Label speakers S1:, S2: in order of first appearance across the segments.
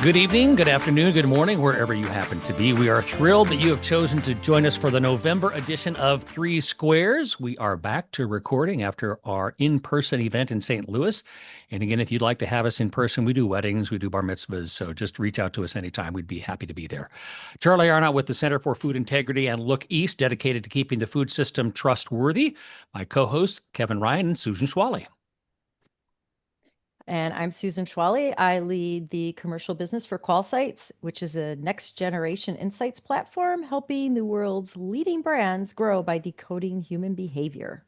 S1: Good evening, good afternoon, good morning, wherever you happen to be. We are thrilled that you have chosen to join us for the November edition of 3Squares. We are back to recording after our in-person event in St. Louis. And again, if you'd like to have us in person, we do weddings, we do bar mitzvahs, so just reach out to us anytime. We'd be happy to be there. Charlie Arnott with the Center for Food Integrity and Look East, dedicated to keeping the food system trustworthy. My co-hosts, Kevin Ryan and Susan Schwally.
S2: And I'm Susan Schwally. I lead the commercial business for QualSights, which is a next generation insights platform helping the world's leading brands grow by decoding human behavior.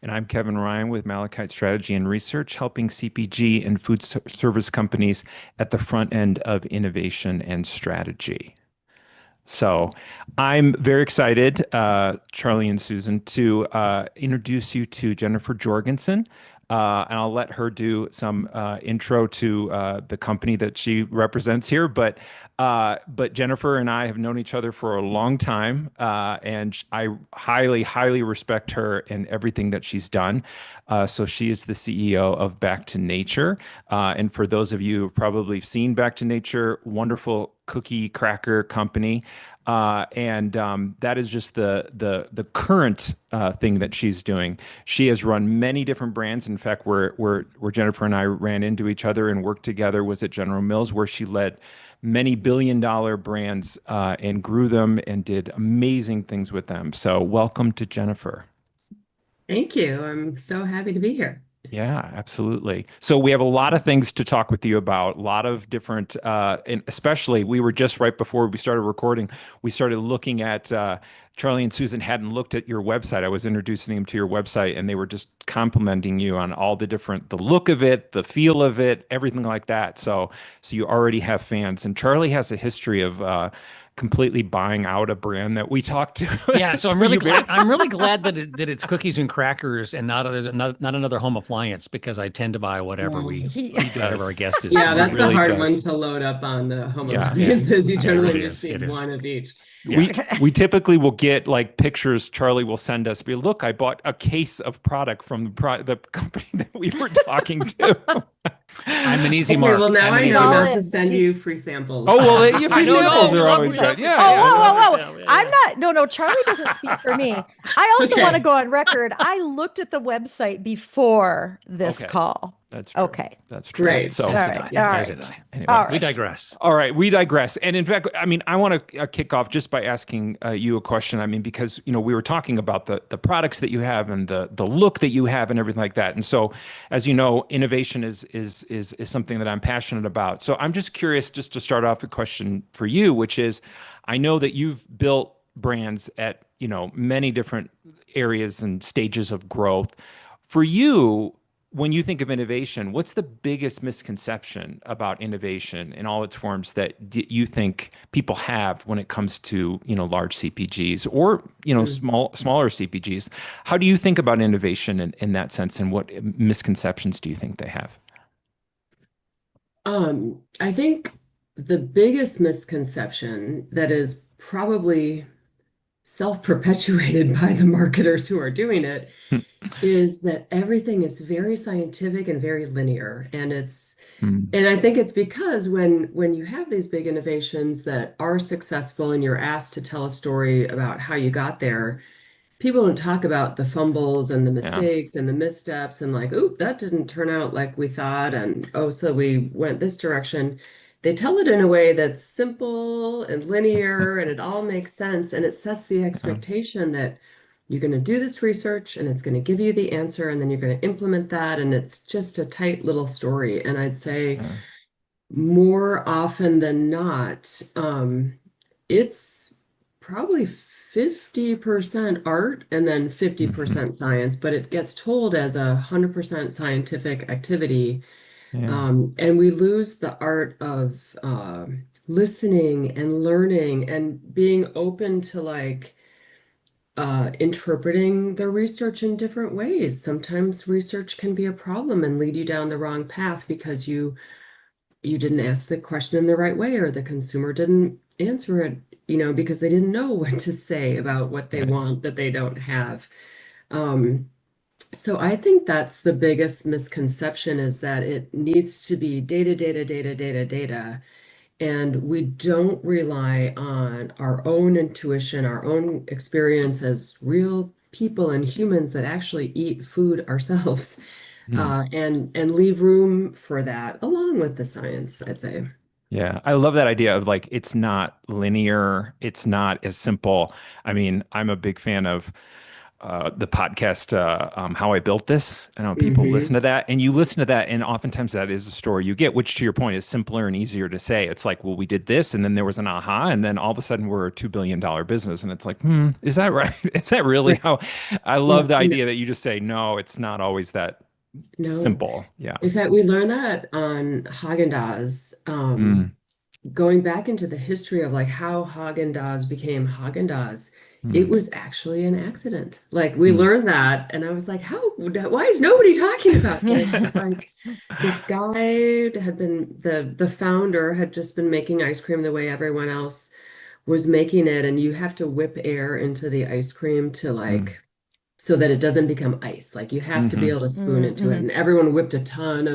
S3: And I'm Kevin Ryan with Malachite Strategy and Research, helping CPG and food service companies at the front end of innovation and strategy. So I'm very excited, Charlie and Susan, to introduce you to Jennifer Jorgensen. And I'll let her do some intro to the company that she represents here. But Jennifer and I have known each other for a long time, and I highly, highly respect her and everything that she's done. So she is the CEO of Back to Nature. And for those of you who've probably seen Back to Nature, wonderful cookie cracker company. That is just the current thing that she's doing. She has run many different brands. In fact, where Jennifer and I ran into each other and worked together was at General Mills, where she led many billion-dollar brands and grew them and did amazing things with them. So welcome to Jennifer.
S4: Thank you. I'm so happy to be here.
S3: Yeah, absolutely. So we have a lot of things to talk with you about, a lot of different, and especially we were just right before we started recording, we started looking at, Charlie and Susan hadn't looked at your website. I was introducing them to your website and they were just complimenting you on all the different, the look of it, the feel of it, everything like that. So you already have fans, and Charlie has a history of, completely buying out a brand that we talked to.
S1: Yeah, so I'm really glad that it's cookies and crackers and not another home appliance, because I tend to buy whatever whatever our guest is.
S4: Yeah, that's really a hard one to load up on the home appliances. You generally just need one of each.
S3: We typically will get like pictures. Charlie will send us, be look, I bought a case of product from the company that we were talking to.
S1: I'm an easy mark.
S4: Well, now I know not to send you free samples.
S3: Oh, well, your free samples are always good. Yeah.
S2: Whoa. I'm not. No, Charlie doesn't speak for me. I also want to go on record. I looked at the website before this call.
S3: That's true.
S2: Okay.
S3: That's true.
S4: Great.
S3: So,
S2: all right.
S3: Anyway,
S1: we digress.
S3: All right. We digress. And in fact, I mean, I want to kick off just by asking you a question. I mean, because, we were talking about the products that you have and the look that you have and everything like that. And so, as you know, innovation is something that I'm passionate about. So I'm just curious, just to start off the question for you, which is, I know that you've built brands at, many different areas and stages of growth. For you, when you think of innovation, what's the biggest misconception about innovation in all its forms that you think people have when it comes to, large CPGs or, smaller CPGs? How do you think about innovation in that sense, and what misconceptions do you think they have?
S4: I think the biggest misconception that is probably self-perpetuated by the marketers who are doing it is that everything is very scientific and very linear. And and I think it's because when you have these big innovations that are successful and you're asked to tell a story about how you got there, people don't talk about the fumbles and the mistakes and the missteps and like, oop, that didn't turn out like we thought. And oh, so we went this direction. They tell it in a way that's simple and linear and it all makes sense. And it sets the expectation that you're going to do this research and it's going to give you the answer and then you're going to implement that. And it's just a tight little story. And I'd say more often than not, it's probably 50% art and then 50% science, but it gets told as 100% scientific activity. And we lose the art of listening and learning and being open to like interpreting the research in different ways. Sometimes research can be a problem and lead you down the wrong path because you didn't ask the question in the right way, or the consumer didn't answer it, because they didn't know what to say about what they want that they don't have. So I think that's the biggest misconception, is that it needs to be data, and we don't rely on our own intuition, our own experience as real people and humans that actually eat food ourselves,
S3: Hmm.
S4: and leave room for that along with the science, I'd say.
S3: Yeah, I love that idea of like it's not linear, it's not as simple. I mean, I'm a big fan of the podcast How I Built This. I know people listen
S4: Hmm.
S3: to that, and you listen to that, and oftentimes that is the story you get, which to your point is simpler and easier to say. It's like, well, we did this, and then there was an aha, and then all of a sudden we're a $2 billion business, and it's like, is that right? Is that really
S4: Right.
S3: how? I love
S4: Yeah.
S3: the idea that you just say, no, it's not always that
S4: No.
S3: simple. Yeah.
S4: In fact, we learned that on Haagen-Dazs.
S3: Mm,
S4: Going back into the history of like how Haagen-Dazs became Haagen-Dazs, it
S3: mm,
S4: was actually an accident. Like we
S3: mm,
S4: learned that, and I was like, how, why is nobody talking about this? But like this guy had been the founder had just been making ice cream the way everyone else was making it, and you have to whip air into the ice cream to
S3: mm,
S4: like so that it doesn't become ice. Like you have to be
S3: mhm,
S4: able to spoon into it.
S2: Mm-hmm.
S4: And everyone whipped a ton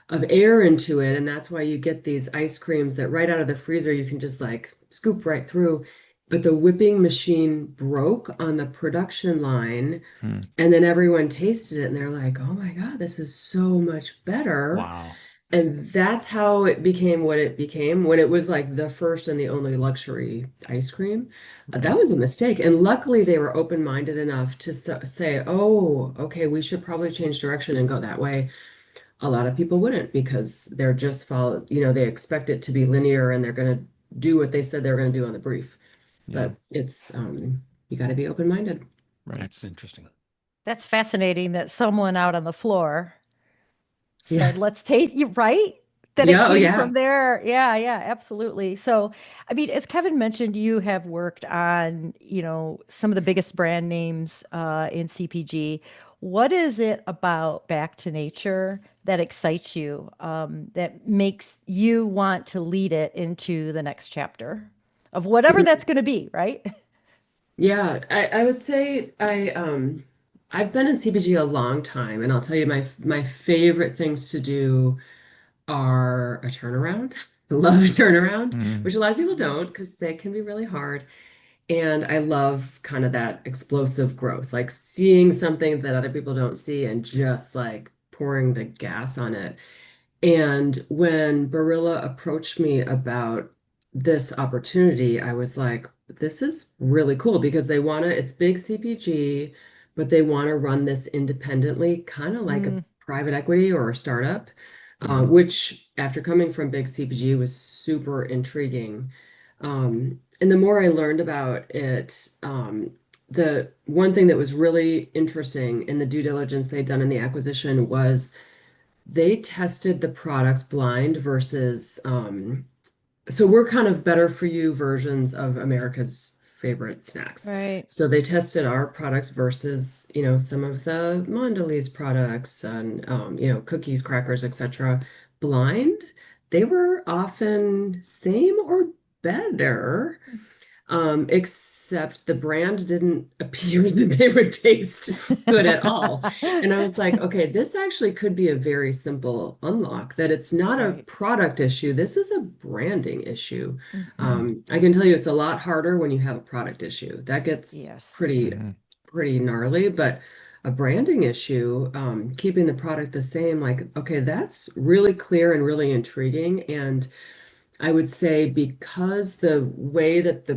S4: of air into it, and that's why you get these ice creams that right out of the freezer you can just like scoop right through. But the whipping machine broke on the production line,
S3: mm.
S4: and then everyone tasted it and they're like, "Oh my God, this is so much better."
S1: Wow.
S4: And that's how it became what it became when it was like the first and the only luxury ice cream. That
S3: Right.
S4: was a mistake. And luckily, they were open-minded enough to say, oh, okay, we should probably change direction and go that way. A lot of people wouldn't because they're just they expect it to be linear and they're going to do what they said they were going to do on the brief.
S3: Yeah.
S4: But you got to be open-minded.
S3: Right.
S1: That's interesting.
S2: That's fascinating that someone out on the floor
S4: Yeah.
S2: said, let's taste you, right? That it
S4: Yeah. Oh,
S2: came
S4: yeah.
S2: from there. Yeah, yeah, absolutely. So, I mean, as Kevin mentioned, you have worked on, some of the biggest brand names in CPG. What is it about Back to Nature that excites you, that makes you want to lead it into the next chapter of whatever that's going to be, right?
S4: Yeah, I would say I've been in CPG a long time, and I'll tell you my favorite things to do are a turnaround. I love a turnaround,
S3: Mm,
S4: which a lot of people
S2: Mhm.
S4: don't because they can be really hard. And I love kind of that explosive growth, like seeing something that other people don't see and just like pouring the gas on it. And when Barilla approached me about this opportunity, I was like, this is really cool because it's big CPG, but they want to run this independently, kind of like a
S2: Mm,
S4: private equity or a startup,
S3: mm,
S4: which after coming from big CPG was super intriguing. And the more I learned about it, the one thing that was really interesting in the due diligence they'd done in the acquisition was they tested the products blind versus so we're kind of better for you versions of America's favorite snacks.
S2: right.
S4: So they tested our products versus, some of the Mondelez products and cookies, crackers, etc. blind. They were often same or better, except the brand didn't appear that they would taste good at all. And I was like, okay, this actually could be a very simple unlock, that it's not a
S2: Right.
S4: product issue. This is a branding issue.
S2: Hmm.
S3: mm,
S4: I can tell you it's a lot harder when you have a product issue. That gets
S2: Yes.
S3: mhm,
S4: pretty gnarly, but a branding issue, keeping the product the same, like, okay, that's really clear and really intriguing. And I would say because the way that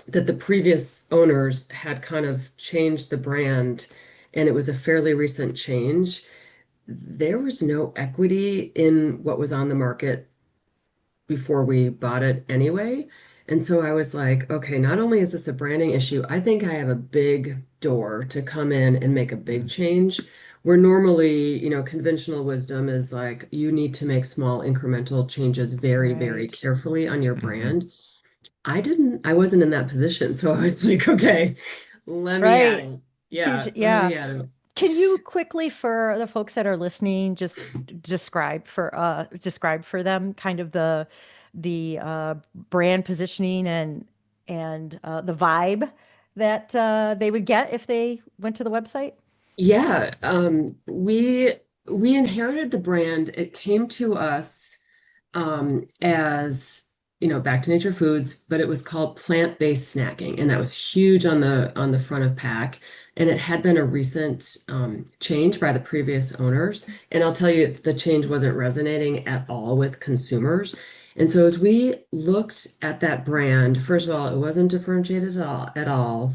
S4: that the previous owners had kind of changed the brand, and it was a fairly recent change, there was no equity in what was on the market before we bought it anyway. And so I was like, okay, not only is this a branding issue, I think I have a big door to come in and make a big
S3: mm,
S4: change. Where normally, conventional wisdom is like you need to make small incremental changes very, very
S2: Right.
S4: carefully on your
S3: mhm.
S4: brand. I wasn't in that position. So I was like, okay, let me at
S2: Right.
S4: it.
S2: Huge.
S4: Yeah, let
S2: Yeah.
S4: me at it.
S2: Can you quickly, for the folks that are listening, just describe for them kind of the brand positioning and the vibe that they would get if they went to the website?
S4: Yeah, we inherited the brand. It came to us. as Back to Nature Foods, but it was called plant-based snacking, and that was huge on the front of pack. And it had been a recent change by the previous owners. And I'll tell you, the change wasn't resonating at all with consumers. And so as we looked at that brand, first of all, it wasn't differentiated at all.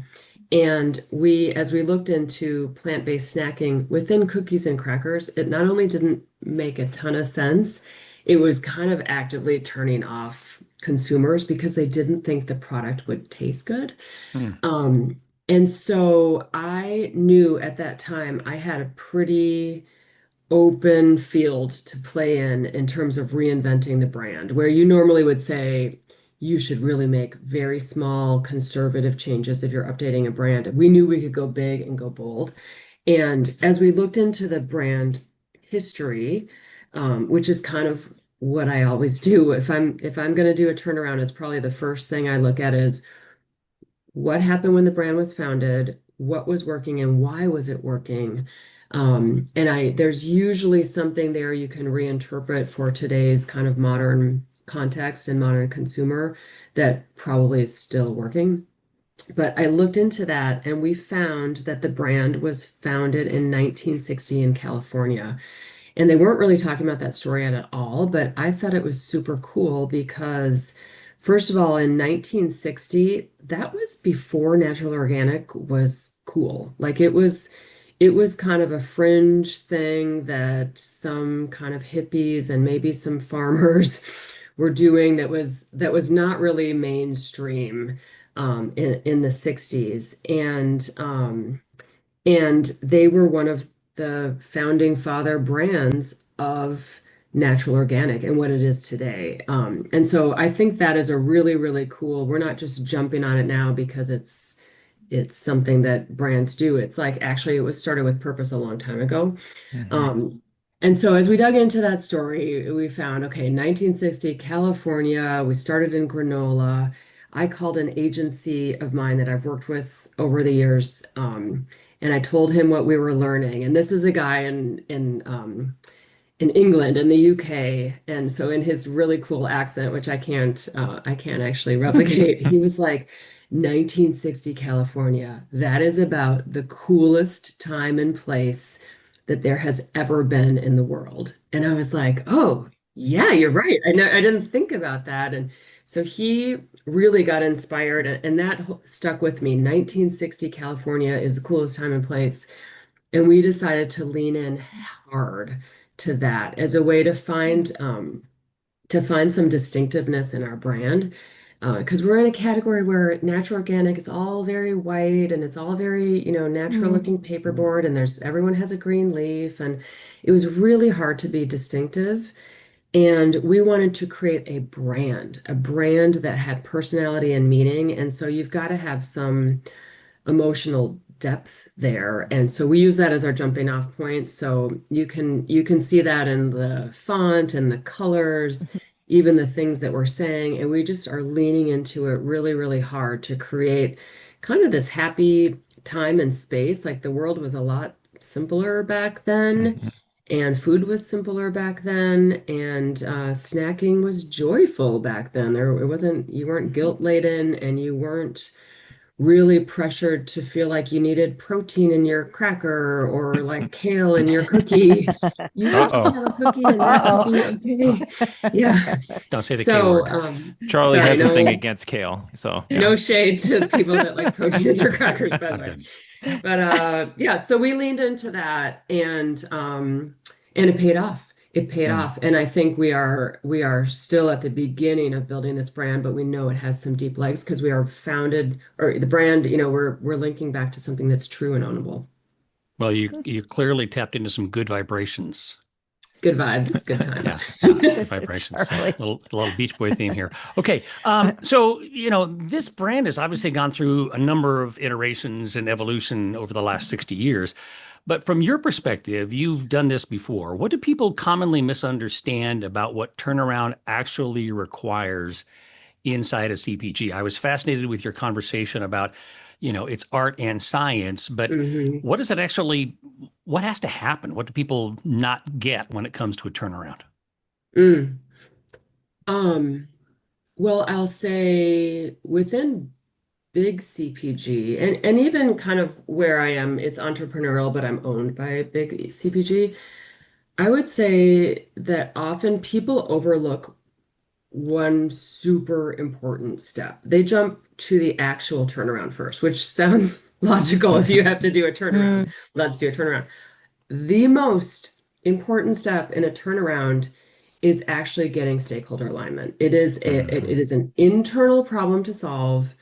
S4: And as we looked into plant-based snacking within cookies and crackers, it not only didn't make a ton of sense, it was kind of actively turning off consumers because they didn't think the product would taste good. And so I knew at that time I had a pretty open field to play in terms of reinventing the brand, where you normally would say you should really make very small conservative changes if you're updating a brand. We knew we could go big and go bold. And as we looked into the brand history, which is kind of what I always do, if I'm going to do a turnaround, it's probably the first thing I look at is what happened when the brand was founded, what was working, and why was it working. There's usually something there you can reinterpret for today's kind of modern context and modern consumer that probably is still working. But I looked into that and we found that the brand was founded in 1960 in California. And they weren't really talking about that story at all, but I thought it was super cool because, first of all, in 1960, that was before natural organic was cool. Like it was kind of a fringe thing that some kind of hippies and maybe some farmers were doing that was not really mainstream in the 60s. And they were one of the founding father brands of natural organic and what it is today. And so I think that is a really, really cool. We're not just jumping on it now because it's something that brands do. It's like actually it was started with purpose a long time ago. And so as we dug into that story, we found, okay, 1960, California, we started in granola. I called an agency of mine that I've worked with over the years, and I told him what we were learning. And this is a guy in England, in the UK, and so in his really cool accent, which I can't actually replicate, he was like, 1960 California, that is about the coolest time and place that there has ever been in the world. And I was like, oh, yeah, you're right. I know I didn't think about that. And so he really got inspired, and that stuck with me. 1960 California is the coolest time and place. And we decided to lean in hard to that as a way to find some distinctiveness in our brand. Because we're in a category where natural organic is all very white and it's all very, natural looking paperboard, and everyone has a green leaf, and it was really hard to be distinctive. And we wanted to create a brand that had personality and meaning. And so you've got to have some emotional depth there. And so we use that as our jumping off point. So you can see that in the font and the colors, even the things that we're saying. And we just are leaning into it really, really hard to create kind of this happy time and space. Like the world was a lot simpler back then. And food was simpler back then, and snacking was joyful back then. You weren't guilt laden, and you weren't really pressured to feel like you needed protein in your cracker or like kale in your cookie. You could just have a cookie and that would be okay. Yeah.
S1: Don't say the K word.
S3: Charlie
S4: sorry,
S3: has
S4: no-
S3: something against kale, so yeah.
S4: No shade to people that like protein in their crackers, by the way. But yeah, so we leaned into that, and it paid off. It paid off. And I think we are still at the beginning of building this brand, but we know it has some deep legs because we are founded, or the brand, we're linking back to something that's true and ownable.
S1: Well, you clearly tapped into some good vibrations.
S4: Good vibes, good times.
S1: Good vibrations.
S2: Charlie.
S1: A little Beach Boy theme here. Okay. So, this brand has obviously gone through a number of iterations and evolution over the last 60 years. But from your perspective, you've done this before. What do people commonly misunderstand about what turnaround actually requires inside a CPG? I was fascinated with your conversation about, it's art and science, but what has to happen? What do people not get when it comes to a turnaround?
S4: Um, well, I'll say within big CPG and even kind of where I am, it's entrepreneurial, but I'm owned by a big CPG. I would say that often people overlook one super important step. They jump to the actual turnaround first, which sounds logical if you have to do a turnaround.
S2: Mm,
S4: Let's do a turnaround. The most important step in a turnaround is actually getting stakeholder alignment. It is an internal problem to solve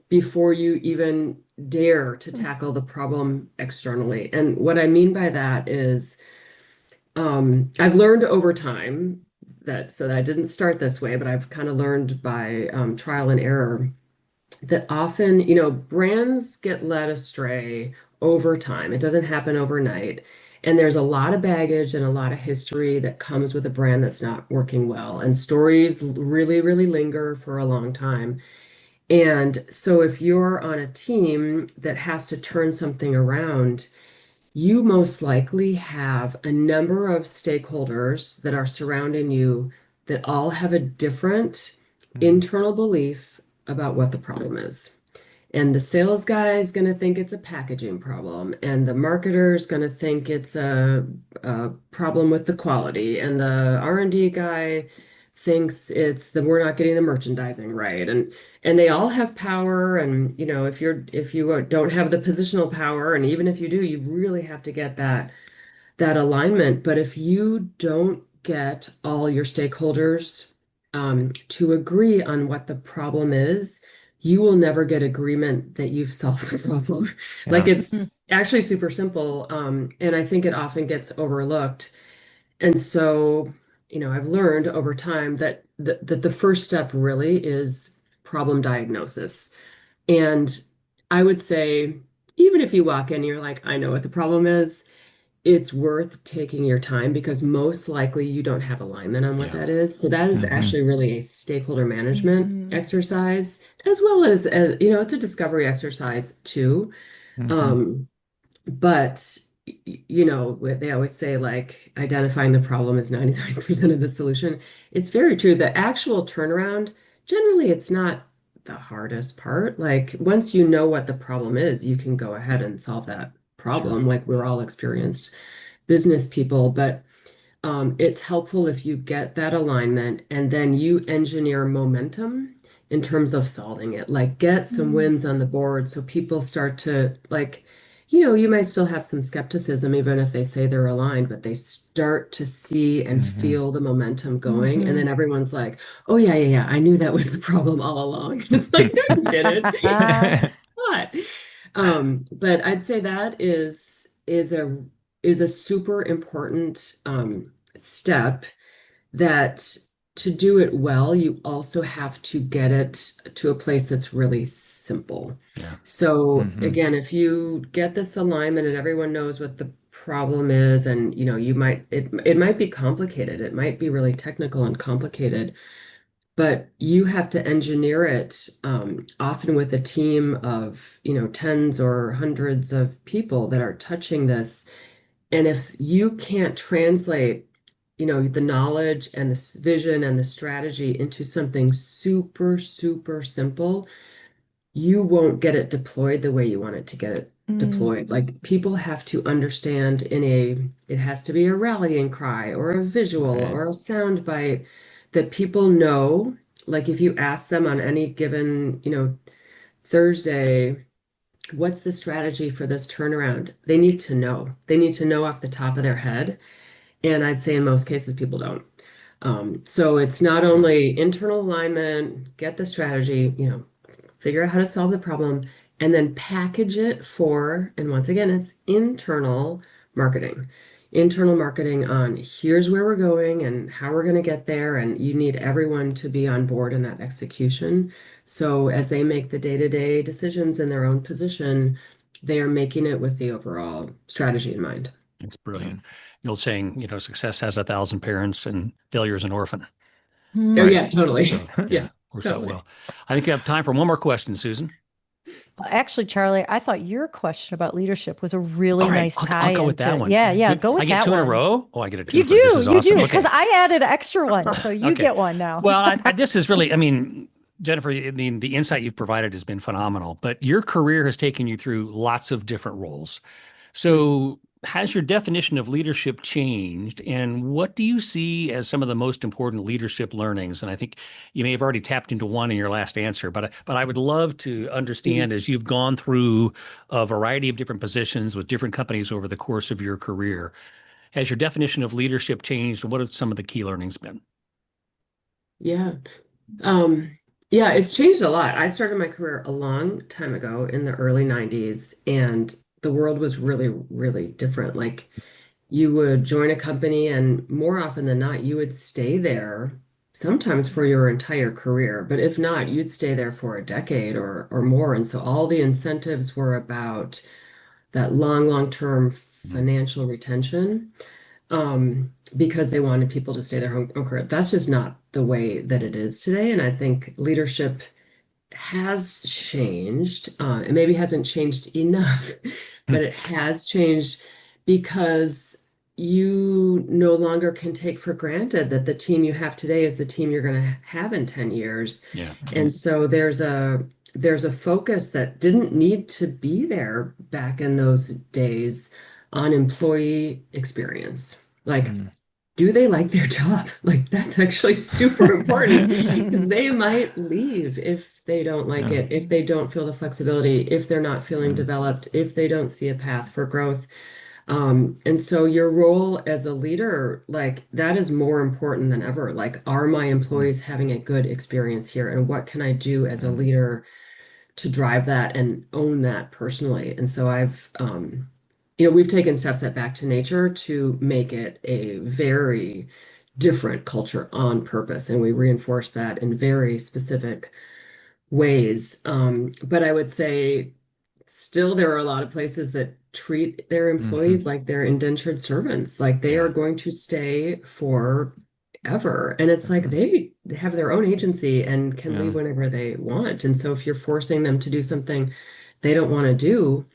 S4: before you even dare to tackle the problem externally. And what I mean by that is I've learned over time that I didn't start this way, but I've kind of learned by trial and error that often, brands get led astray over time. It doesn't happen overnight. And there's a lot of baggage and a lot of history that comes with a brand that's not working well. And stories really, really linger for a long time. And so if you're on a team that has to turn something around, you most likely have a number of stakeholders that are surrounding you that all have a different internal belief about what the problem is. And the sales guy is going to think it's a packaging problem, and the marketer is going to think it's a problem with the quality, and the R&D guy thinks it's that we're not getting the merchandising right. And they all have power, and if you don't have the positional power, and even if you do, you really have to get that alignment. But if you don't get all your stakeholders to agree on what the problem is, you will never get agreement that you've solved the problem. Like
S3: Yeah.
S4: it's actually super simple. And I think it often gets overlooked. And so, I've learned over time that the first step really is problem diagnosis. And I would say, even if you walk in and you're like, I know what the problem is, it's worth taking your time because most likely you don't have alignment on what
S1: Yeah.
S4: that is. So that is
S3: Mhm.
S4: actually really a stakeholder management
S2: mhm,
S4: exercise, as well as, it's a discovery exercise too.
S3: Mhm.
S4: Um, but they always say like identifying the problem is 99% of the solution. It's very true. The actual turnaround, generally, it's not the hardest part. Like once you know what the problem is, you can go ahead and solve that
S1: Sure.
S4: problem. Like we're all experienced business people, but it's helpful if you get that alignment and then you engineer momentum in terms of solving it. Like get some
S2: mm,
S4: wins on the board so people start to like, you might still have some skepticism even if they say they're aligned, but they start to see and
S3: Mhm.
S4: feel the momentum going. And
S2: mhm.
S4: then everyone's like, oh yeah, yeah, yeah, I knew that was the problem all along. It's like, no, you didn't. What? But I'd say that is a super important step that to do it well, you also have to get it to a place that's really simple.
S1: Yeah.
S4: So
S3: Mhm.
S4: again, if you get this alignment and everyone knows what the problem is, and it might be complicated, it might be really technical and complicated, but you have to engineer it often with a team of tens or hundreds of people that are touching this. And if you can't translate the knowledge and the vision and the strategy into something super super simple, you won't get it deployed the way you want it to get it
S2: Mm,
S4: deployed. Like people have to understand it has to be a rallying cry or a visual
S3: Right.
S4: or a sound bite that people know. Like if you ask them on any given, Thursday, what's the strategy for this turnaround? They need to know. They need to know off the top of their head. And I'd say in most cases, people don't. So it's not
S1: Yeah.
S4: only internal alignment, get the strategy, figure out how to solve the problem, and then package it and once again, it's internal marketing. Internal marketing on here's where we're going and how we're going to get there. And you need everyone to be on board in that execution. So as they make the day-to-day decisions in their own position, they are making it with the overall strategy in mind.
S1: It's
S3: Yeah.
S1: brilliant. The old saying, success has 1,000 parents and failure is an orphan.
S4: Oh
S2: mm.
S3: Right.
S4: yeah, totally.
S1: So
S4: Yeah,
S1: yeah, works out
S4: totally.
S1: well. I think we have time for one more question, Susan.
S2: Actually, Charlie, I thought your question about leadership was a really
S1: All right,
S2: nice
S1: I'll
S2: tie
S1: go with that
S2: into.
S1: one.
S2: Yeah, yeah,
S1: Good.
S2: go
S1: I
S2: with
S1: get
S2: that
S1: two in a
S2: one.
S1: row. Oh, I get a two
S2: You
S1: for this is
S2: do, you
S1: awesome.
S2: do, because
S1: Okay.
S2: I added extra one, so you
S1: Okay.
S2: get one now.
S1: Well, this is really, Jennifer, I mean, the insight you've provided has been phenomenal, but your career has taken you through lots of different roles. So, has your definition of leadership changed? And what do you see as some of the most important leadership learnings? And I think you may have already tapped into one in your last answer, but I would love to understand as you've gone through a variety of different positions with different companies over the course of your career, has your definition of leadership changed? What have some of the key learnings been?
S4: Yeah. Yeah, it's changed a lot. I started my career a long time ago in the early 90s, and the world was really, really different. Like you would join a company, and more often than not, you would stay there sometimes for your entire career. But if not, you'd stay there for a decade or more. And so all the incentives were about that long-term financial retention, because they wanted people to stay their home career. That's just not the way that it is today. And I think leadership has changed. It maybe hasn't changed enough, but it has changed because you no longer can take for granted that the team you have today is the team you're going to have in 10 years.
S1: Yeah.
S4: And so there's a focus that didn't need to be there back in those days on employee experience. Like, do they like their job? Like, that's actually super important because they might leave if they don't like it, if they don't feel the flexibility, if they're not feeling developed, if they don't see a path for growth. And so your role as a leader, like that is more important than ever. Like, are my employees having a good experience here? And what can I do as a leader to drive that and own that personally? And so we've taken steps at Back to Nature to make it a very different culture on purpose. And we reinforce that in very specific ways. But I would say still there are a lot of places that treat their employees like they're indentured servants, like they are going to stay forever. And it's like they have their own agency and can leave whenever they want. And so if you're forcing them to do something they don't want to do,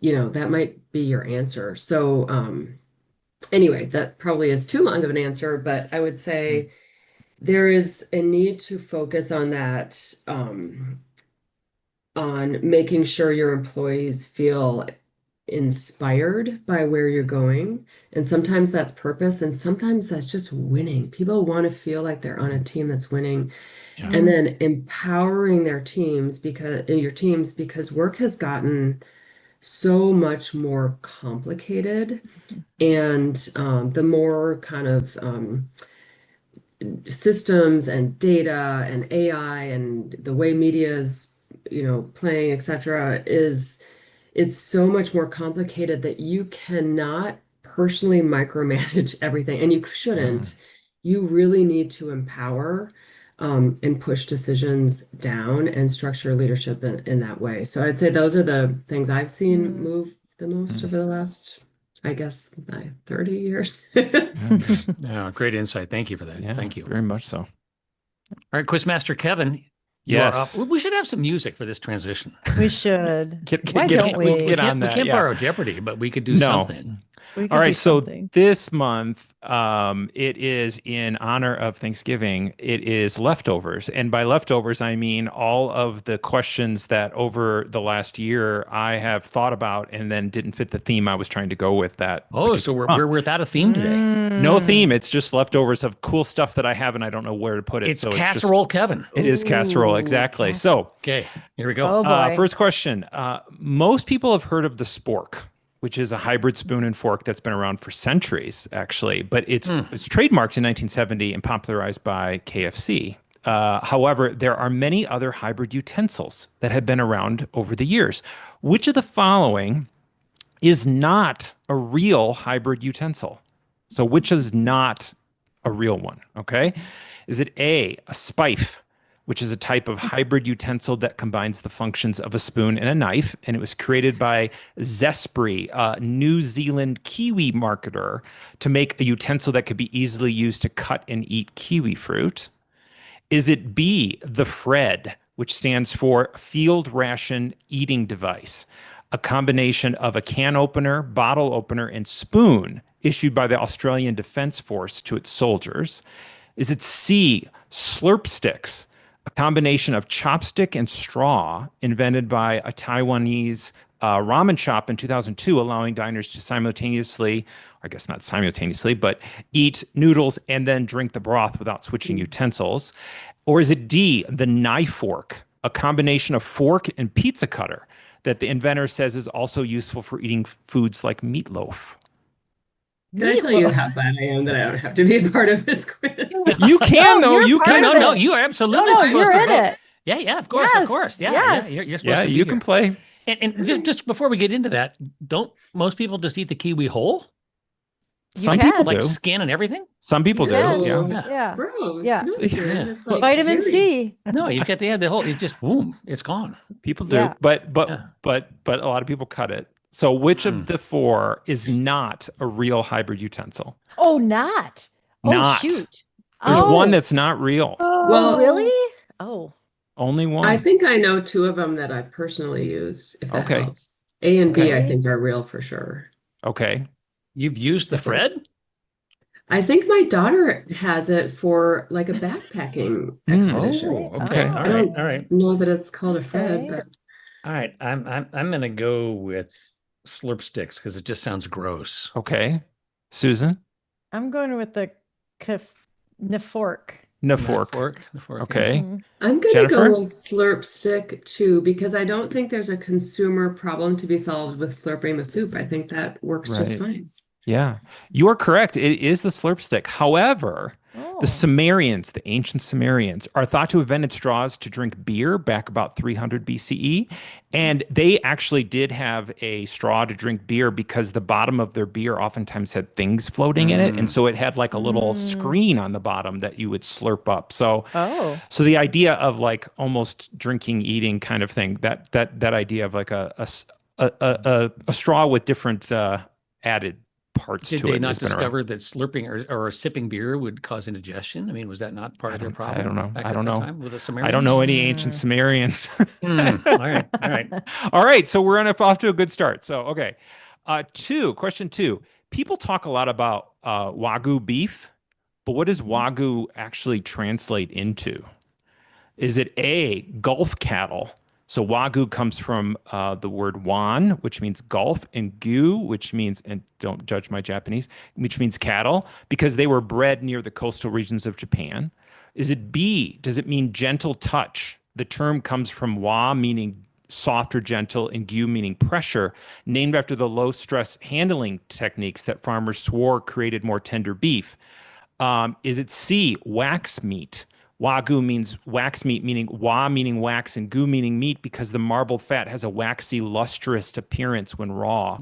S4: that might be your answer. So anyway, that probably is too long of an answer, but I would say there is a need to focus on that, on making sure your employees feel inspired by where you're going. And sometimes that's purpose, and sometimes that's just winning. People want to feel like they're on a team that's winning.
S1: Yeah.
S4: And then empowering their teams because work has gotten so much more complicated. And the more kind of systems and data and AI and the way media is, playing, etc., it's so much more complicated that you cannot personally micromanage everything, and you shouldn't. You really need to empower and push decisions down and structure leadership in that way. So I'd say those are the things I've seen move the most over the last, I guess, 30 years.
S1: Yeah, great insight. Thank you for that.
S3: Yeah,
S1: Thank you.
S3: very much so.
S1: All right, Quizmaster Kevin, you are
S3: Yes.
S1: up. We should have some music for this transition.
S2: We should.
S3: Get-
S2: Why
S3: get-
S2: don't
S3: we
S2: we?
S3: get on
S1: We
S3: that,
S1: can't
S3: yeah.
S1: borrow Jeopardy, but we could do
S3: No.
S1: something.
S2: We could
S3: All
S2: do
S3: right, so
S2: something.
S3: this month, it is in honor of Thanksgiving. It is leftovers. And by leftovers, I mean all of the questions that over the last year I have thought about and then didn't fit the theme I was trying to go with that.
S1: Oh, so we're
S3: month.
S1: without a theme today.
S3: No theme. It's just leftovers of cool stuff that I have and I don't know where to put it.
S1: It's
S3: so
S1: casserole, Kevin.
S3: It is casserole,
S2: Ooh,
S3: exactly. So,
S1: Okay, here we go.
S2: Oh boy.
S3: first question. Most people have heard of the spork, which is a hybrid spoon and fork that's been around for centuries, actually. But it's trademarked in 1970 and popularized by KFC. However, there are many other hybrid utensils that have been around over the years. Which of the following is not a real hybrid utensil? So which is not a real one? Okay. Is it A, a spife, which is a type of hybrid utensil that combines the functions of a spoon and a knife, and it was created by Zespri, a New Zealand kiwi marketer, to make a utensil that could be easily used to cut and eat kiwi fruit? Is it B, the Fred, which stands for Field Ration Eating Device, a combination of a can opener, bottle opener, and spoon issued by the Australian Defence Force to its soldiers? Is it C, slurp sticks, a combination of chopstick and straw invented by a Taiwanese ramen shop in 2002, allowing diners to simultaneously, I guess not simultaneously, but eat noodles and then drink the broth without switching utensils? Or is it D, the knife fork, a combination of fork and pizza cutter that the inventor says is also useful for eating foods like meatloaf?
S4: Can I tell you how glad I am that I don't have to be a part of this quiz?
S3: You can,
S2: No,
S3: though.
S2: you're
S3: You
S2: part
S3: can.
S2: of
S1: No,
S2: it.
S1: you are absolutely
S2: No,
S1: supposed
S2: you're
S1: to
S2: in
S1: vote.
S2: it.
S1: Yeah, of course, of
S2: Yes,
S1: course. Yeah,
S2: yes.
S1: you're supposed
S3: Yeah,
S1: to be
S3: you
S1: here.
S3: can play.
S1: And just before we get into that, don't most people just eat the kiwi whole?
S2: You
S3: Some
S2: can.
S3: people
S1: Like
S3: do.
S1: skin and everything?
S3: Some people do.
S2: can.
S3: Yeah.
S1: Yeah.
S2: Yeah.
S4: Gross.
S2: Yeah.
S4: No, Stuart. It's like
S2: Vitamin
S4: very-
S2: C.
S1: No, you've got the whole, it's just boom, it's gone.
S3: People do.
S2: Yeah.
S3: But
S1: Yeah.
S3: a lot of people cut it. So which of the four is not a real hybrid utensil?
S2: Oh, not. Oh,
S3: Not.
S2: shoot.
S3: There's
S2: Oh.
S3: one that's not real.
S4: Well,
S2: Really? Oh.
S3: Only one.
S4: I think I know two of them that I personally used, if that
S3: Okay.
S4: helps. A and B, I
S2: Okay.
S4: think, are real for sure.
S3: Okay.
S1: You've used the Fred?
S4: I think my daughter has it for like a backpacking expedition.
S3: okay.
S1: All
S4: I
S1: right,
S4: don't
S1: all right.
S4: know that it's called a Fred,
S2: Okay.
S4: but
S1: All right. I'm gonna go with slurp sticks because it just sounds gross.
S3: Okay. Susan?
S2: I'm going with the fork.
S3: Nafork.
S1: The fork.
S3: Okay.
S2: Mhm.
S4: I'm gonna
S3: Jennifer?
S4: go with slurp stick too, because I don't think there's a consumer problem to be solved with slurping the soup. I think that works just
S3: Right.
S4: fine.
S3: Yeah. You are correct. It is the slurp stick. However,
S2: Oh.
S3: the Sumerians, the ancient Sumerians, are thought to have invented straws to drink beer back about 300 BCE. And they actually did have a straw to drink beer because the bottom of their beer oftentimes had things floating in it. And so it had like a little screen on the bottom that you would slurp up. So
S2: Oh.
S3: so the idea of like almost drinking, eating kind of thing, that idea of like a straw with different added parts
S1: Did
S3: to
S1: they
S3: it
S1: not
S3: has been around.
S1: discover that slurping or sipping beer would cause indigestion? I mean, was that not part of their problem?
S3: I don't know.
S1: back
S3: I
S1: at
S3: don't
S1: that
S3: know.
S1: time with the Sumerians?
S3: I don't know any ancient Sumerians.
S1: All right, all right.
S3: All right, so we're off to a good start. So, okay. Question two. People talk a lot about Wagyu beef, but what does Wagyu actually translate into? Is it A, Gulf cattle? So Wagyu comes from the word wan, which means Gulf, and Gyu, which means, and don't judge my Japanese, which means cattle, because they were bred near the coastal regions of Japan. Is it B, does it mean gentle touch? The term comes from wa, meaning soft or gentle, and Gyu, meaning pressure, named after the low-stress handling techniques that farmers swore created more tender beef. Is it C, wax meat? Wagyu means wax meat, meaning wa meaning wax and gu meaning meat, because the marbled fat has a waxy, lustrous appearance when raw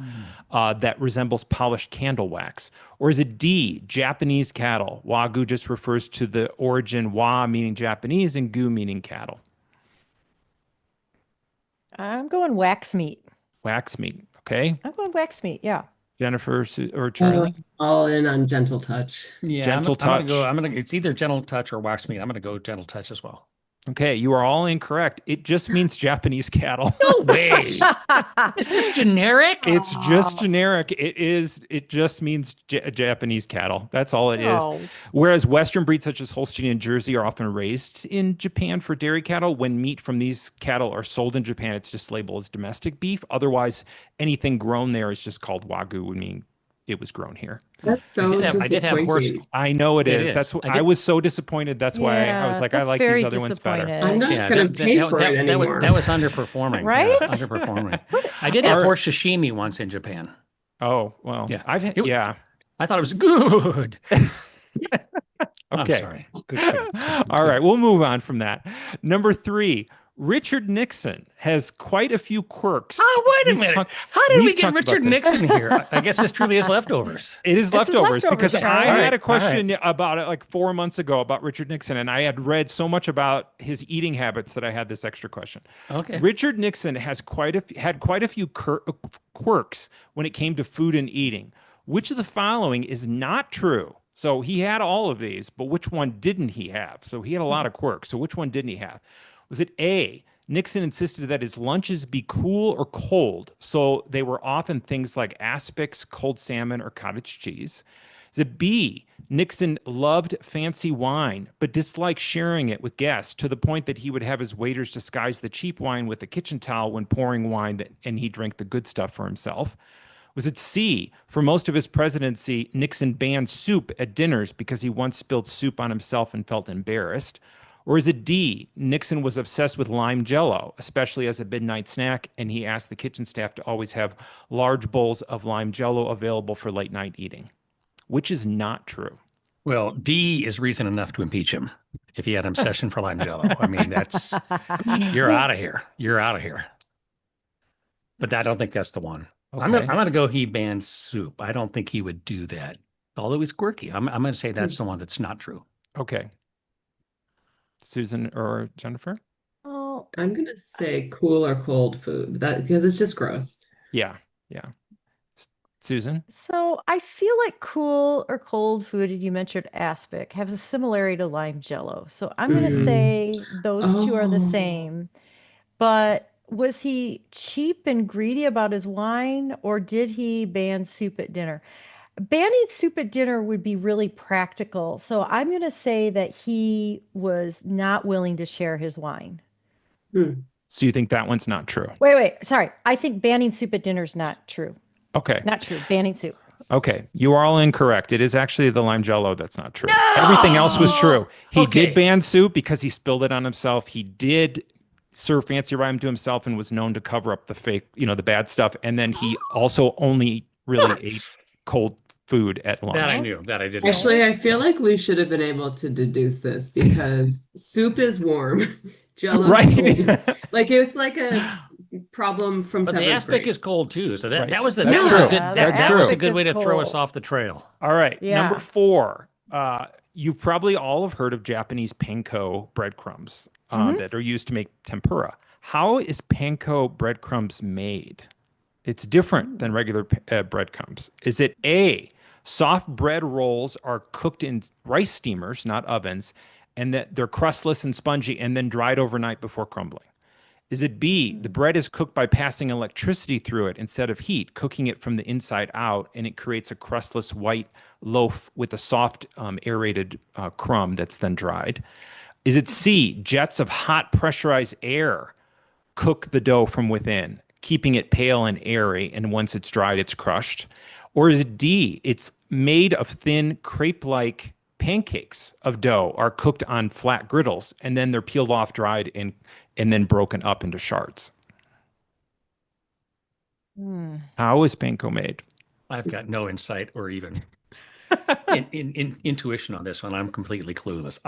S3: that resembles polished candle wax. Or is it D, Japanese cattle? Wagyu just refers to the origin wa meaning Japanese and gu meaning cattle.
S2: I'm going wax meat.
S3: Wax meat. Okay.
S2: I'm going wax meat. Yeah.
S3: Jennifer or Charlie?
S4: All in on gentle touch.
S1: Yeah,
S3: Gentle
S1: I'm
S3: touch.
S1: gonna go. It's either gentle touch or wax meat. I'm gonna go gentle touch as well.
S3: Okay, you are all incorrect. It just means Japanese cattle.
S1: No way. Is this generic?
S3: It's just generic. It just means Japanese cattle. That's all it is.
S2: Oh.
S3: Whereas Western breeds such as Holstein and Jersey are often raised in Japan for dairy cattle. When meat from these cattle are sold in Japan, it's just labeled as domestic beef. Otherwise, anything grown there is just called Wagyu, meaning it was grown here.
S4: That's so
S1: I did have horse.
S4: disappointing.
S3: I know it
S1: It
S3: is.
S1: is.
S3: That's what
S1: I
S3: I
S1: did-
S3: was so disappointed. That's why I was like, I
S2: that's
S3: like
S2: very
S3: these other ones better.
S2: disappointed.
S4: I'm not
S1: Yeah,
S4: going to pay for it anymore.
S1: That was underperforming.
S2: Right?
S1: Yeah, underperforming. I did have horse sashimi once in Japan.
S3: Oh, well.
S1: Yeah.
S3: I've had, yeah.
S1: I thought it was good. I'm
S3: Okay.
S1: sorry. Good.
S3: All right, we'll move on from that. Number 3, Richard Nixon has quite a few quirks.
S1: Oh, wait a
S3: We've
S1: minute.
S3: talked-
S1: How did we
S3: we've
S1: get
S3: talked
S1: Richard
S3: about this.
S1: Nixon here? I guess this truly is leftovers.
S3: It is
S2: This is
S3: leftovers
S2: leftovers,
S3: because I
S2: Charlie.
S3: had a
S1: All
S3: question about it like 4 months ago about Richard Nixon, and I had read so much about his eating habits that I had this extra question.
S1: Okay.
S3: Richard Nixon has had quite a few quirks when it came to food and eating. Which of the following is not true? So he had all of these, but which one didn't he have? So he had a lot of quirks. So which one didn't he have? Was it A, Nixon insisted that his lunches be cool or cold, so they were often things like aspics, cold salmon, or cottage cheese? Is it B, Nixon loved fancy wine, but disliked sharing it with guests to the point that he would have his waiters disguise the cheap wine with a kitchen towel when pouring wine and he drank the good stuff for himself? Was it C, for most of his presidency, Nixon banned soup at dinners because he once spilled soup on himself and felt embarrassed? Or is it D, Nixon was obsessed with lime jello, especially as a midnight snack, and he asked the kitchen staff to always have large bowls of lime jello available for late night eating? Which is not true.
S1: Well, D is reason enough to impeach him if he had an obsession for lime jello. I mean, you're out of here. You're out of here. But I don't think that's the one.
S3: Okay.
S1: I'm gonna go he banned soup. I don't think he would do that. Although he's quirky. I'm gonna say that's the one that's not true.
S3: Okay. Susan or Jennifer?
S2: Oh,
S4: I'm gonna say cool or cold food, that because it's just gross.
S3: Yeah. Susan?
S2: so I feel like cool or cold food, and you mentioned aspic, has a similarity to lime jello. So I'm going to
S4: Mm.
S2: say those two are the
S4: Oh.
S2: same. But was he cheap and greedy about his wine, or did he ban soup at dinner? Banning soup at dinner would be really practical. So I'm going to say that he was not willing to share his wine.
S3: So you think that one's not true?
S2: Wait. Sorry. I think banning soup at dinner is not true.
S3: Okay.
S2: Not true. Banning soup.
S3: Okay. You are all incorrect. It is actually the lime jello that's not true. Everything else was true. He
S1: Okay.
S3: did ban soup because he spilled it on himself. He did serve fancy rhyme to himself and was known to cover up the fake, the bad stuff. And then he also only really ate cold food at lunch.
S1: That I knew. That I didn't.
S4: Actually, I feel like we should have been able to deduce this because soup is warm, jello's
S3: Right.
S4: cold. Like it's like a problem from
S1: But the
S4: seventh
S1: aspic
S4: grade.
S1: is cold too. So that
S3: Right.
S1: that was
S3: That's
S1: that was
S3: true.
S1: a good
S2: Yeah,
S1: that,
S3: the
S1: that was a
S2: aspic
S1: good way
S2: is
S1: to throw us
S2: cold.
S1: off the trail.
S3: All right.
S2: Yeah.
S3: Number 4. You probably all have heard of Japanese panko breadcrumbs that are used to make tempura. How is panko breadcrumbs made? It's different than regular breadcrumbs. Is it A, soft bread rolls are cooked in rice steamers, not ovens, and that they're crustless and spongy and then dried overnight before crumbling? Is it B, the bread is cooked by passing electricity through it instead of heat, cooking it from the inside out, and it creates a crustless white loaf with a soft aerated crumb that's then dried? Is it C, jets of hot pressurized air cook the dough from within, keeping it pale and airy, and once it's dried, it's crushed? Or is it D, it's made of thin crepe-like pancakes of dough are cooked on flat griddles, and then they're peeled off, dried, and then broken up into shards? How is panko made?
S1: I've got no insight or even in intuition on this one. I'm completely clueless.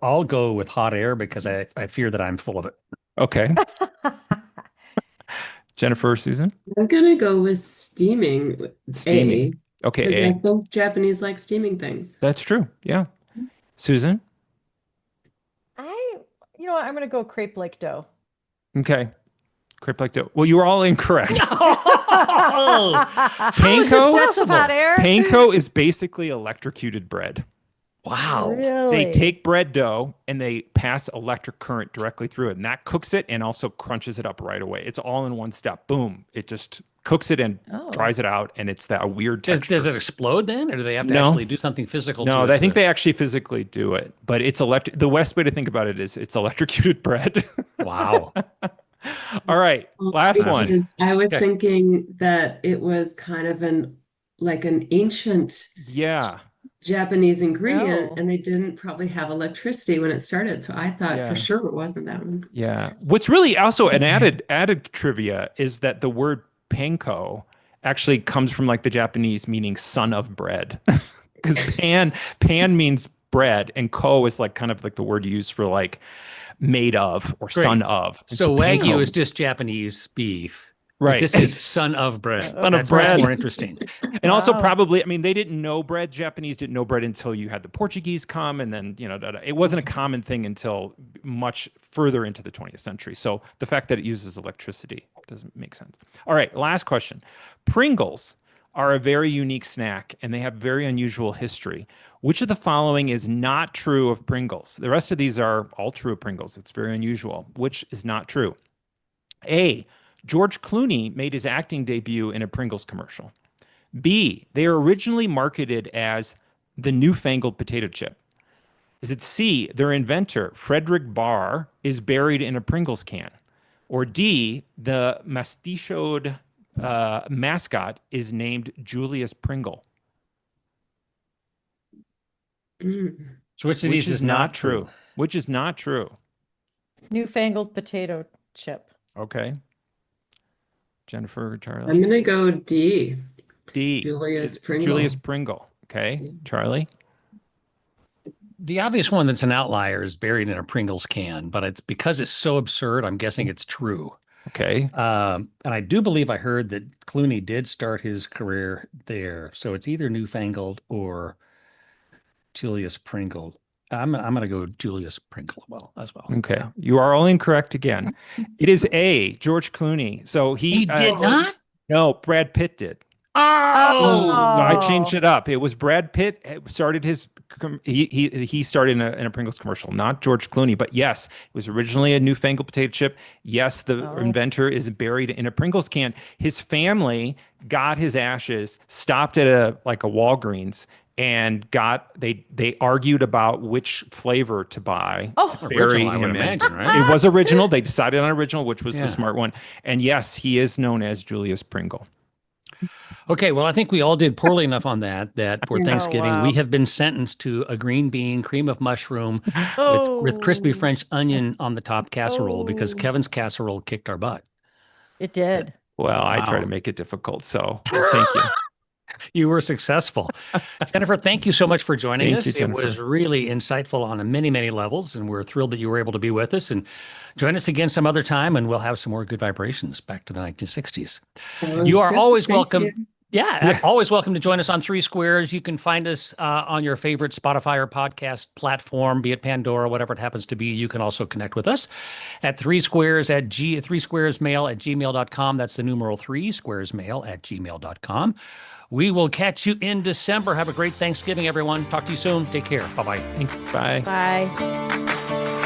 S1: I'll go with hot air because I fear that I'm full of it.
S3: Okay. Jennifer or Susan?
S4: I'm gonna go with steaming.
S3: Steaming.
S4: A,
S3: Okay,
S4: because
S3: A.
S4: I think Japanese like steaming things.
S3: That's true. Yeah. Susan?
S2: You know what? I'm going to go crepe like dough.
S3: Okay. Crepe like dough. Well, you were all incorrect.
S1: Oh,
S2: How is this
S3: Panko?
S2: jets of hot air?
S3: Panko is basically electrocuted bread.
S1: wow.
S2: Really?
S3: They take bread dough and they pass electric current directly through it, and that cooks it and also crunches it up right away. It's all in one step. Boom. It just cooks it and
S2: Oh.
S3: dries it out, and it's that weird
S1: Does
S3: texture.
S1: it explode then, or do they have to
S3: No.
S1: actually do something physical to
S3: No,
S1: it?
S3: I think they actually physically do it, but it's the best way to think about it is it's electrocuted bread.
S1: Wow.
S3: All right, last one.
S4: Because I was
S1: Okay.
S4: thinking that it was kind of an ancient
S3: Yeah.
S4: Japanese ingredient,
S2: No.
S4: and they didn't probably have electricity when it started. So I thought
S3: Yeah.
S4: for sure it wasn't that one.
S3: Yeah. What's really also an added trivia is that the word panko actually comes from like the Japanese meaning son of bread. Because pan means bread, and ko is like kind of like the word you use for like made of or
S1: Great.
S3: son of. And
S1: So Wagyu
S3: panko-
S1: is just Japanese beef.
S3: right.
S1: This is son of bread.
S3: Son of
S1: That's much
S3: bread.
S1: more interesting.
S3: And also
S2: Wow.
S3: probably, I mean, they didn't know bread. Japanese didn't know bread until you had the Portuguese come, and then, it wasn't a common thing until much further into the 20th century. So the fact that it uses electricity doesn't make sense. All right, last question. Pringles are a very unique snack and they have very unusual history. Which of the following is not true of Pringles? The rest of these are all true of Pringles. It's very unusual. Which is not true? A, George Clooney made his acting debut in a Pringles commercial. B, they were originally marketed as the newfangled potato chip. Is it C, their inventor, Frederick Barr, is buried in a Pringles can? Or D, the mestizoed mascot is named Julius Pringle?
S1: So which of these is not true?
S3: Which is not true?
S2: Newfangled potato chip.
S3: Okay. Jennifer, Charlie?
S4: I'm going to go D.
S3: D.
S4: Julius Pringle.
S3: Julius Pringle. Okay. Charlie?
S1: The obvious one that's an outlier is buried in a Pringles can, but it's because it's so absurd, I'm guessing it's true.
S3: Okay.
S1: And I do believe I heard that Clooney did start his career there. So it's either Newfangled or Julius Pringle. I'm going to go Julius Pringle as well.
S3: Okay.
S1: Yeah.
S3: You are all incorrect again. It is A, George Clooney. So
S1: He did not?
S3: No, Brad Pitt did.
S1: Oh,
S3: I changed it up. It was Brad Pitt started he started in a Pringles commercial, not George Clooney. But yes, it was originally a newfangled potato chip. Yes, the inventor is buried in a Pringles can. His family got his ashes, stopped at a Walgreens, and they argued about which flavor to buy.
S1: Original, I would imagine, right?
S3: It was original. They decided on original, which was the smart one. And yes, he is known as Julius Pringle.
S1: Okay, well, I think we all did poorly enough on that for Thanksgiving,
S2: wow.
S1: we have been sentenced to a green bean, cream of mushroom with crispy French onion on the top casserole because Kevin's casserole kicked our butt.
S2: It did.
S3: Well, I try to make it difficult, so thank you.
S1: You were successful. Jennifer, thank you so much for joining us.
S3: Thank you,
S1: It was really insightful on many, many levels, and we're thrilled that you were able to be with us. And join us again some other time, and we'll have some more good vibrations back to the 1960s. You are always welcome. Yeah, always welcome to join us on 3Squares. You can find us on your favorite Spotify or podcast platform, be it Pandora, whatever it happens to be. You can also connect with us at 3Squares at 3squaresmail@gmail.com. That's the numeral 3squaresmail@gmail.com. We will catch you in December. Have a great Thanksgiving, everyone. Talk to you soon. Take care. Bye-bye.
S3: Thanks. Bye.
S2: Bye.